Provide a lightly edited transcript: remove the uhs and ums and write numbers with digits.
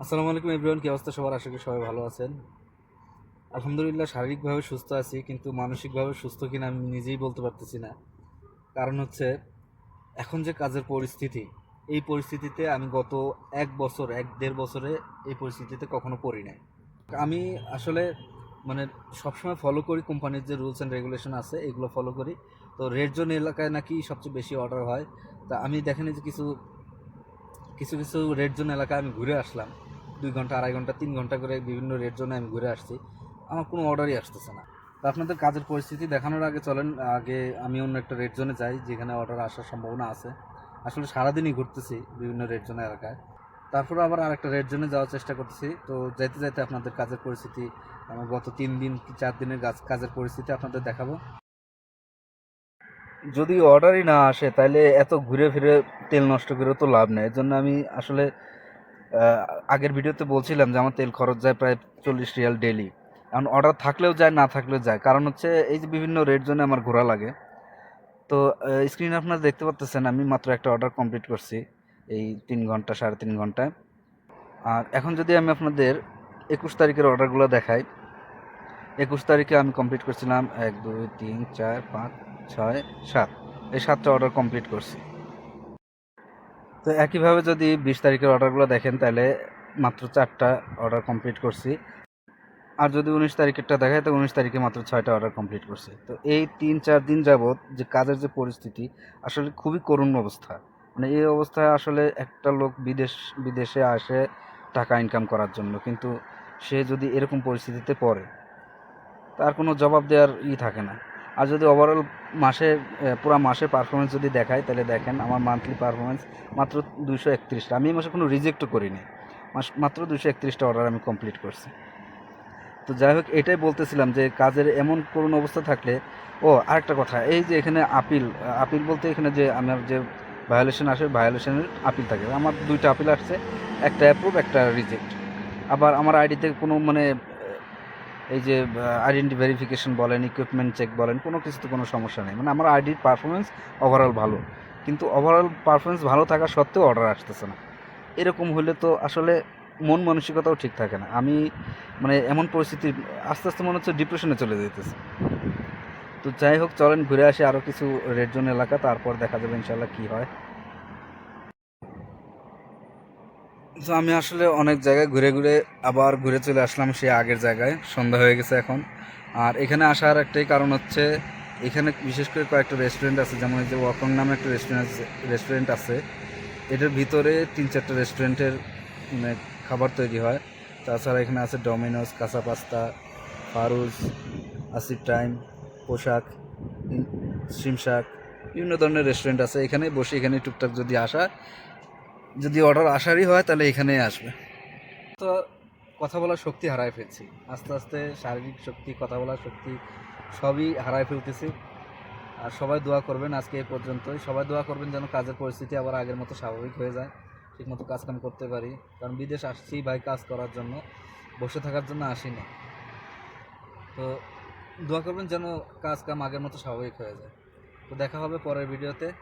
আসসালামু আলাইকুম এভরিওয়ান, কি অবস্থা সবার? আশা করি সবাই ভালো আছেন। আলহামদুলিল্লাহ শারীরিকভাবে সুস্থ আছি, কিন্তু মানসিকভাবে সুস্থ কিনা আমি নিজেই বলতে পারতেছি না। কারণ হচ্ছে এখন যে কাজের পরিস্থিতি, এই পরিস্থিতিতে আমি গত 1 বছর 1-1.5 বছরে এই পরিস্থিতিতে কখনো পড়ি নাই। আমি আসলে মানে সবসময় ফলো করি কোম্পানির যে রুলস অ্যান্ড রেগুলেশন আছে এগুলো ফলো করি। তো রেড জোন এলাকায় নাকি সবচেয়ে বেশি অর্ডার হয়। তা আমি দেখেন যে কিছু কিছু কিছু রেড জোন এলাকায় আমি ঘুরে আসলাম, 2 ঘন্টা 2.5 ঘন্টা 3 ঘন্টা করে বিভিন্ন রেড জোনে আমি ঘুরে আসছি, আমার কোনো অর্ডারই আসতেছে না। তো আপনাদের কাজের পরিস্থিতি দেখানোর আগে চলেন আগে আমি অন্য একটা রেড জোনে যাই যেখানে অর্ডার আসার সম্ভাবনা আছে। আসলে সারাদিনই ঘুরতেছি বিভিন্ন রেড জোন এলাকায়, তারপরে আবার আরেকটা রেড জোনে যাওয়ার চেষ্টা করতেছি। তো যাইতে যাইতে আপনাদের কাজের পরিস্থিতি, আমার গত 3 দিন কি 4 দিনের কাজের পরিস্থিতি আপনাদের দেখাবো। যদি অর্ডারই না আসে তাহলে এত ঘুরে ফিরে তেল নষ্ট করে তো লাভ নেই। এর জন্য আমি আসলে আহ, আগের ভিডিওতে বলছিলাম যে আমার তেল খরচ যায় প্রায় 40 রিয়াল ডেলি। এখন অর্ডার থাকলেও যায়, না থাকলেও যায়, কারণ হচ্ছে এই যে বিভিন্ন রেট জোনে আমার ঘোরা লাগে। তো স্ক্রিনে আপনারা দেখতে পাচ্ছেন আমি মাত্র একটা অর্ডার কমপ্লিট করছি এই 3 ঘন্টা 3.5 ঘন্টায়। আর এখন যদি আমি আপনাদের 21 তারিখের অর্ডারগুলো দেখাই, 21 তারিখে আমি কমপ্লিট করছিলাম 1 2 3 4 5 6 7, এই 7টা অর্ডার কমপ্লিট করছি। তো একইভাবে যদি 20 তারিখের অর্ডারগুলো দেখেন তাহলে মাত্র 4টা অর্ডার কমপ্লিট করছি। আর যদি 19 তারিখেরটা দেখায় তো 19 তারিখে মাত্র 6টা অর্ডার কমপ্লিট করছি। তো এই 3-4 দিন যাবৎ যে কাজের যে পরিস্থিতি, আসলে খুবই করুণ অবস্থা। মানে এই অবস্থায় আসলে একটা লোক বিদেশে আসে টাকা ইনকাম করার জন্য, কিন্তু সে যদি এরকম পরিস্থিতিতে পড়ে তার কোনো জবাব দেওয়ার থাকে না। আর যদি ওভারঅল মাসে পুরা মাসে পারফরমেন্স যদি দেখায় তাহলে দেখেন আমার মান্থলি পারফরমেন্স মাত্র 231টা। আমি এই মাসে কোনো রিজেক্টও করিনি, মাত্র 231টা অর্ডার আমি কমপ্লিট করছি। তো যাই হোক, এটাই বলতেছিলাম যে কাজের এমন করুণ অবস্থা থাকলে। ও আরেকটা কথা, এই যে এখানে আপিল, আপিল বলতে এখানে যে আমার যে ভায়োলেশন আসে, ভায়োলেশনের আপিল থাকে। আমার 2টা আপিল আসছে, একটা অ্যাপ্রুভ একটা রিজেক্ট। আবার আমার আইডিতে কোনো মানে এই যে আইডেন্টি ভেরিফিকেশন বলেন, ইকুইপমেন্ট চেক বলেন, কোনো কিছুতে কোনো সমস্যা নেই। মানে আমার আইডির পারফরমেন্স ওভারঅল ভালো, কিন্তু ওভারঅল পারফরমেন্স ভালো থাকা সত্ত্বেও অর্ডার আসতেছে না। এরকম হলে তো আসলে মন মানসিকতাও ঠিক থাকে না। আমি মানে এমন পরিস্থিতি, আস্তে আস্তে মনে হচ্ছে ডিপ্রেশনে চলে যেতেছে। তো যাই হোক, চলেন ঘুরে আসি আরও কিছু রেড জোন এলাকা, তারপর দেখা যাবে ইনশাল্লাহ কী হয়। তো আমি আসলে অনেক জায়গায় ঘুরে ঘুরে আবার ঘুরে চলে আসলাম সেই আগের জায়গায়। সন্ধ্যা হয়ে গেছে এখন। আর এখানে আসার একটাই কারণ হচ্ছে, এখানে বিশেষ করে কয়েকটা রেস্টুরেন্ট আছে, যেমন এই যে ওয়াকং নামে একটা রেস্টুরেন্ট আছে। এটার ভিতরে 3-4টা রেস্টুরেন্টের মানে খাবার তৈরি হয়। তাছাড়া এখানে আছে ডমিনোস, কাঁচা পাস্তা, ফারুজ, আসিফ টাইম, পোশাক, শিমশাক, বিভিন্ন ধরনের রেস্টুরেন্ট আছে। এখানে বসে এখানে টুকটাক যদি অর্ডার আসারই হয় তাহলে এখানেই আসবে। তো কথা বলার শক্তি হারায় ফেলছি, আস্তে আস্তে শারীরিক শক্তি, কথা বলার শক্তি সবই হারায় ফেলতেছি। আর সবাই দোয়া করবেন, আজকে এই পর্যন্তই। সবাই দোয়া করবেন যেন কাজের পরিস্থিতি আবার আগের মতো স্বাভাবিক হয়ে যায়, ঠিকমতো কাজকাম করতে পারি। কারণ বিদেশ আসছি ভাই কাজ করার জন্য, বসে থাকার জন্য আসিনি। তো দোয়া করবেন যেন কাজ কাম আগের মতো স্বাভাবিক হয়ে যায়। তো দেখা হবে পরের ভিডিওতে।